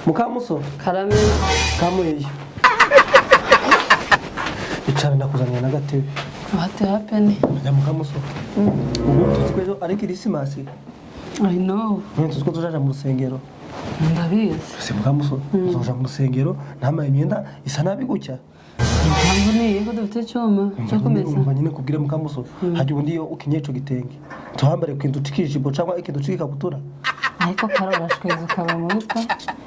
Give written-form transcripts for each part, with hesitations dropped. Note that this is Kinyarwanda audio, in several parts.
Mukamuso karame kamuye icara ndakuzaniye na gatebe what happened ya Mukamuso ubu tuzikwejo ari Christmas I know tuziko tujaja mu rusengero ndabizi se Mukamuso tuzoja mu rusengero ntamaye imyenda isa nabi gucya ntabwo niye ko dufite cyoma cyo kumesa umva nyine kubwire Mukamuso haje ubundi yo ukinye ico gitenge tuhambare kwindu tikijimbo cyangwa ikindu cikikabutura ariko karorashweza ukaba muruka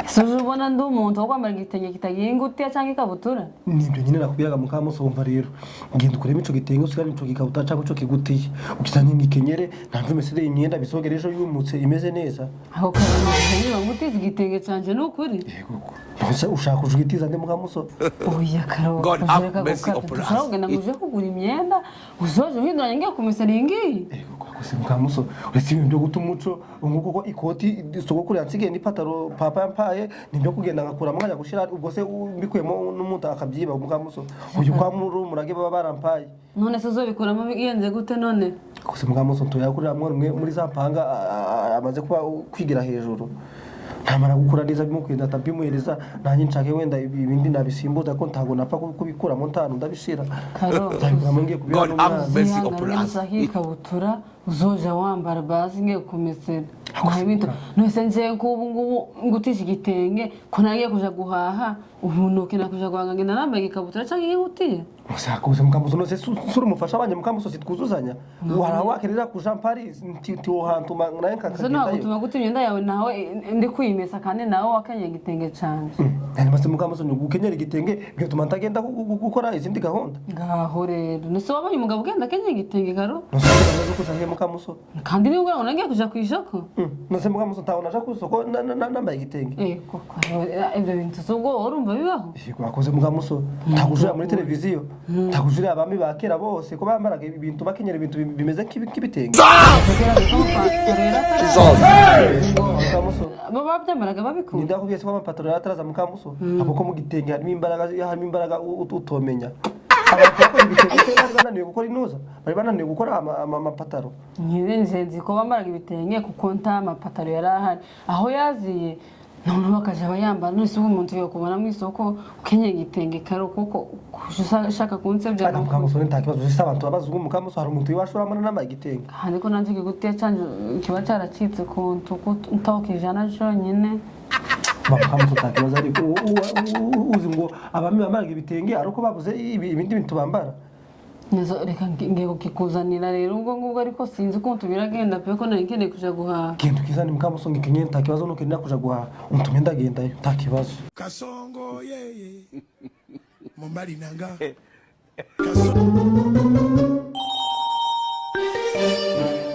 suje ubona ndi umuntu wo kwambara igitenge kitagiye ingutiya cyangwa ikabutura nibyo nyine nakubwiraga Mukamuso umva rero ngenda ukurema ico gitenge usigara ico gikabutura cyangwa ico kigutiye ukizanye ngikenyere ntamve mesere imyenda bisogere ejo yumutse imeze neza aho karame niba ngutize igitenge canje n'ukuri yego ushaka kujwitiza ndi Mukamuso oya karo ushaka gukata ugenda nguje kugura imyenda uzoje uhinduranya ngiye kumesera ingiyi kwakose Mukamuso uretse ibintu byo guta umuco nguko ko ikoti sogokuri yansige ni pataro papa yampaye nibyo kugenda ngakura mwanya gushira ubwo se mbikuyemo n'umuntu akabyiba Mukamuso uyu kwa murage baba barampaye none se uzobikuramo bigenze gute none kwakose Mukamuso ntoyakurira mwe muri za mpanga amaze kuba kwigira hejuru ntamara gukura neza bimukwenda tabimuhereza nanjye nshake wenda ibindi nabisimbuza ko ntago napfa kubikura mu ntano ndabishira karo ngiye kubira n'umwana ikabutura uzoja wambara basi ngiye kumesera ibintu nose nje ngubu ngutisha igitenge ko nagiye kuja guhaha umuntu kina kuja guhanga ngenda nambaye ikabutura cyangwa igutiye Musakuze Mukamuso nose suri mufasha abanye Mukamuso sitkuzuzanya wara wakerera ku Jean Paris nti hantu naye kakagenda yo gutuma guta imyenda yawe nawe ndi kwimesa kandi nawe wakanye igitenge cyane yani mase Mukamuso nyugukenyera igitenge byo tuma ntagenda gukora izindi gahunda ngaho rero nose wabanye umugabo ugenda kenyera igitenge karo nose nazo kuzahe Mukamuso kandi ni ubwo nagiye kuja kwishako nose Mukamuso tabona aja kusoko nambaye igitenge koko ibyo bintu subwo urumva bibaho wakoze Mukamuso ntagujura muri televiziyo ntagujura abami bakera bose ko bambaraga ibintu bakenyera ibintu bimeze nk'ibitenge baba byamaraga babikunda ndakubwiye se amapataro yataraza Mukamuso abo ko mu gitenge harimo imbaraga utomenya abakora ibitenge bari bananiwe gukora inuza bari bananiwe gukora amapataro nzi ko bambaraga ibitenge kuko nta amapataro yarahari aho yaziye none bakaja bayambara none se umuntu yo kubona mu isoko ukenye igitenge karo kuko ushaka kunsebya Mukamuso ntakibazo zisa abantu abazungu Mukamuso hari umuntu washora mana nama igitenge kandi ko nanje gigutiye cyanje kiba cyaracitse ku ntawukijana cyonyine Mukamuso ntakibazo ariko uzi ngo abami bambaraga ibitenge ariko babuze ibindi bintu bambara Nezo reka ngiye kukuzanira rero ubwo ariko sinzi ko biragenda pe ko nari nkeneye kuja guhaha kintu kizani Mukamuso ngikenye ntakibazo nuko ndina kuja guhaha untumye ndagendayo ntakibazo Kasongo yeye Mumbali nanga Kasongo